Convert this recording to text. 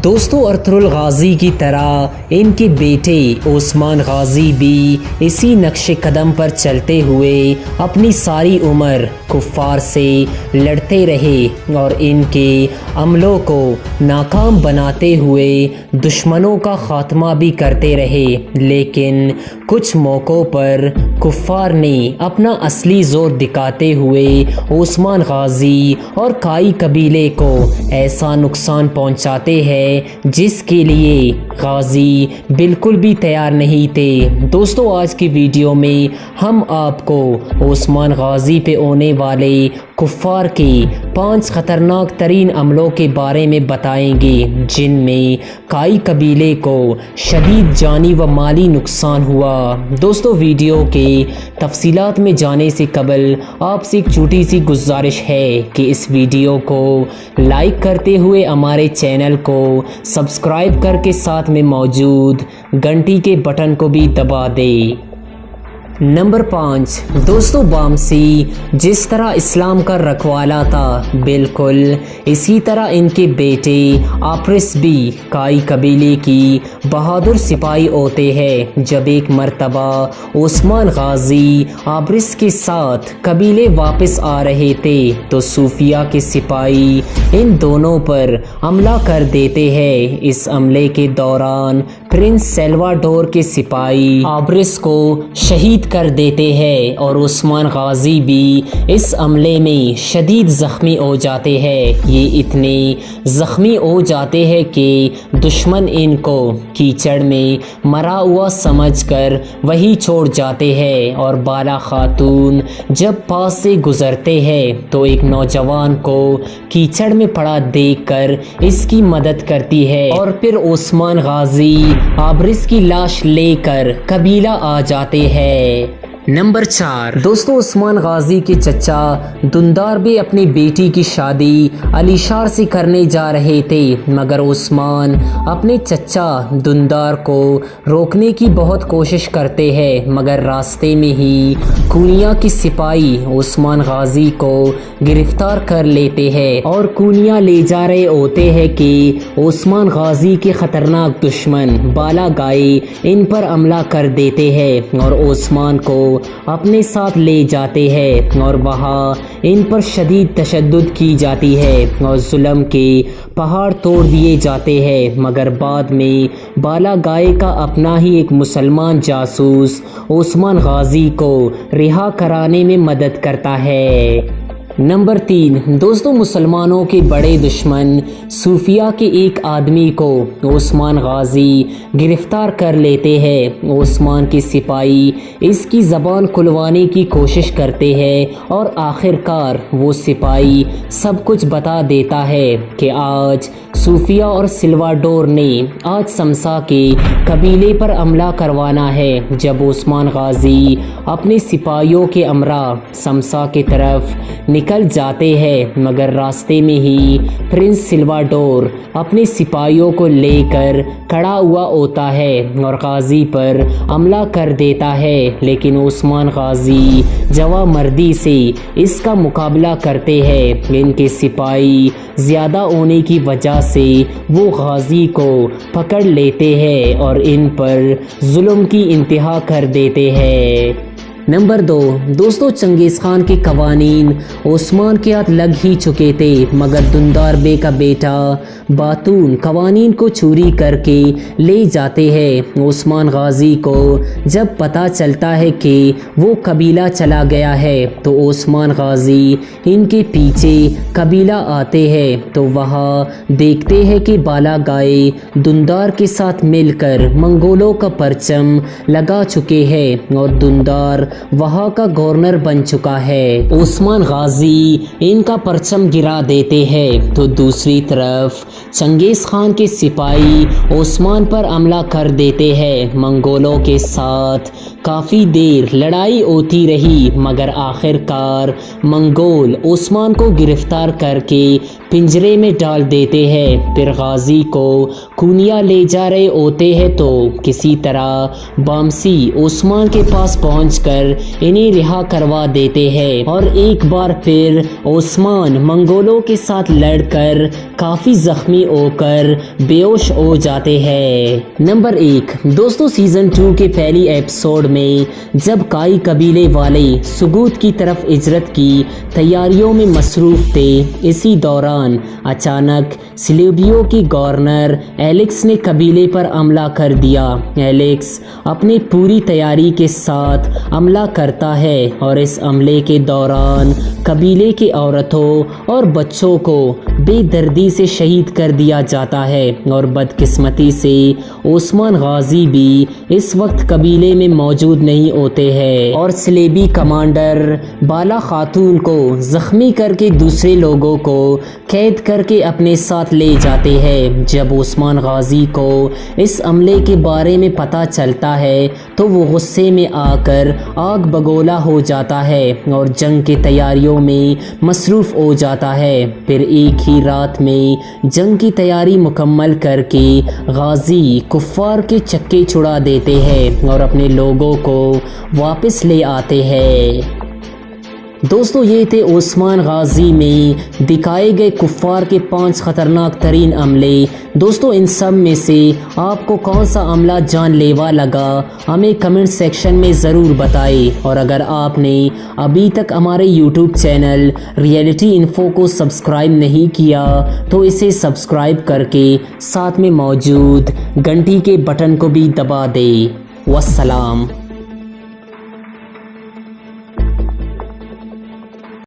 دوستو Ertugrul Ghazi کی طرح ان کے بیٹے عثمان غازی بھی اسی نقش قدم پر چلتے ہوئے اپنی ساری عمر کفار سے لڑتے رہے اور ان کے عملوں کو ناکام بناتے ہوئے دشمنوں کا خاتمہ بھی کرتے رہے، لیکن کچھ موقعوں پر کفار نے اپنا اصلی زور دکھاتے ہوئے عثمان غازی اور کائی قبیلے کو ایسا نقصان پہنچاتے ہیں جس کے لیے غازی بالکل بھی تیار نہیں تھے۔ دوستو آج کی ویڈیو میں ہم آپ کو عثمان غازی پہ ہونے والے کفار کے 5 خطرناک ترین عملوں کے بارے میں بتائیں گے جن میں کائی قبیلے کو شدید جانی و مالی نقصان ہوا۔ دوستو ویڈیو کے تفصیلات میں جانے سے قبل آپ سے ایک چھوٹی سی گزارش ہے کہ اس ویڈیو کو لائک کرتے ہوئے ہمارے چینل کو سبسکرائب کر کے ساتھ میں موجود گھنٹی کے بٹن کو بھی دبا دیں۔ نمبر 5، دوستو بامسی جس طرح اسلام کا رکھوالا تھا بالکل اسی طرح ان کے بیٹے آپرس بھی کائی قبیلے کی بہادر سپاہی ہوتے ہیں۔ جب ایک مرتبہ عثمان غازی آپرس کے ساتھ قبیلے واپس آ رہے تھے تو صوفیہ کے سپاہی ان دونوں پر حملہ کر دیتے ہیں۔ اس حملے کے دوران پرنس سیلواڈور کے سپاہی آپرس کو شہید کر دیتے ہیں اور عثمان غازی بھی اس حملے میں شدید زخمی ہو جاتے ہیں۔ یہ اتنے زخمی ہو جاتے ہیں کہ دشمن ان کو کیچڑ میں مرا ہوا سمجھ کر وہی چھوڑ جاتے ہیں، اور بالا خاتون جب پاس سے گزرتے ہیں تو ایک نوجوان کو کیچڑ میں پڑا دیکھ کر اس کی مدد کرتی ہے اور پھر عثمان غازی آبرس کی لاش لے کر قبیلہ آ جاتے ہیں۔ نمبر 4، دوستو عثمان غازی کے چچا دندار بھی اپنی بیٹی کی شادی علی شار سے کرنے جا رہے تھے، مگر عثمان اپنے چچا دندار کو روکنے کی بہت کوشش کرتے ہیں، مگر راستے میں ہی کونیا کے سپاہی عثمان غازی کو گرفتار کر لیتے ہیں اور کونیا لے جا رہے ہوتے ہیں کہ عثمان غازی کے خطرناک دشمن بالا گائے ان پر حملہ کر دیتے ہیں اور عثمان کو اپنے ساتھ لے جاتے ہیں، اور وہاں ان پر شدید تشدد کی جاتی ہے اور ظلم کے پہاڑ توڑ دیے جاتے ہیں، مگر بعد میں بالا گائے کا اپنا ہی ایک مسلمان جاسوس عثمان غازی کو رہا کرانے میں مدد کرتا ہے۔ نمبر 3، دوستو مسلمانوں کے بڑے دشمن صوفیہ کے ایک آدمی کو عثمان غازی گرفتار کر لیتے ہیں۔ عثمان کے سپاہی اس کی زبان کھلوانے کی کوشش کرتے ہیں اور آخر کار وہ سپاہی سب کچھ بتا دیتا ہے کہ آج صوفیہ اور سلواڈور نے آج سمسا کے قبیلے پر حملہ کروانا ہے۔ جب عثمان غازی اپنے سپاہیوں کے ہمراہ سمسا کی طرف نکل جاتے ہیں، مگر راستے میں ہی پرنس سلواڈور اپنے سپاہیوں کو لے کر کھڑا ہوا ہوتا ہے اور غازی پر حملہ کر دیتا ہے، لیکن عثمان غازی جواں مردی سے اس کا مقابلہ کرتے ہیں۔ ان کے سپاہی زیادہ ہونے کی وجہ سے وہ غازی کو پکڑ لیتے ہیں اور ان پر ظلم کی انتہا کر دیتے ہیں۔ نمبر 2، دوستو چنگیز خان کے قوانین عثمان کے ہاتھ لگ ہی چکے تھے، مگر دندار بے کا بیٹا باتون قوانین کو چوری کر کے لے جاتے ہیں۔ عثمان غازی کو جب پتہ چلتا ہے کہ وہ قبیلہ چلا گیا ہے تو عثمان غازی ان کے پیچھے قبیلہ آتے ہیں تو وہاں دیکھتے ہیں کہ بالا گائے دندار کے ساتھ مل کر منگولوں کا پرچم لگا چکے ہیں اور دندار وہاں کا گورنر بن چکا ہے۔ عثمان غازی ان کا پرچم گرا دیتے ہیں تو دوسری طرف چنگیز خان کے سپاہی عثمان پر حملہ کر دیتے ہیں۔ منگولوں کے ساتھ کافی دیر لڑائی ہوتی رہی، مگر آخر کار منگول عثمان کو گرفتار کر کے پنجرے میں ڈال دیتے ہیں۔ پھر غازی کو کونیا لے جا رہے ہوتے ہیں تو کسی طرح بامسی عثمان کے پاس پہنچ کر انہیں رہا کروا دیتے ہیں اور ایک بار پھر عثمان منگولوں کے ساتھ لڑ کر کافی زخمی ہو کر بے ہوش ہو جاتے ہیں۔ نمبر 1 دوستو سیزن 2 کے پہلی ایپیسوڈ میں جب کائی قبیلے والے سگوت کی طرف ہجرت کی تیاریوں میں مصروف تھے، اسی دوران اچانک سلیبیو کی گورنر ایلیکس نے قبیلے پر حملہ کر دیا۔ ایلیکس اپنی پوری تیاری کے ساتھ حملہ کرتا ہے اور اس حملے کے دوران قبیلے کی عورتوں اور بچوں کو بے دردی سے شہید کر دیا جاتا ہے اور بدقسمتی سے عثمان غازی بھی اس وقت قبیلے میں موجود نہیں ہوتے ہیں اور سلیبی کمانڈر بالا خاتون کو زخمی کر کے دوسرے لوگوں کو قید کر کے اپنے ساتھ لے جاتے ہیں۔ جب عثمان غازی کو اس عملے کے بارے میں پتہ چلتا ہے تو وہ غصے میں آ کر آگ بگولا ہو جاتا ہے اور جنگ کی تیاریوں میں مصروف ہو جاتا ہے۔ پھر ایک ہی رات میں جنگ کی تیاری مکمل کر کے غازی کفار کے چکے چھڑا دیتے ہیں اور اپنے لوگوں کو واپس لے آتے ہیں۔ دوستو یہ تھے عثمان غازی میں دکھائے گئے کفار کے 5 خطرناک ترین عملے۔ دوستو ان سب میں سے آپ کو کون سا عملہ جان لیوا لگا ہمیں کمنٹ سیکشن میں ضرور بتائیں، اور اگر آپ نے ابھی تک ہمارے یوٹیوب چینل ریئلٹی انفو کو سبسکرائب نہیں کیا تو اسے سبسکرائب کر کے ساتھ میں موجود گھنٹی کے بٹن کو بھی دبا دیں۔ والسلام۔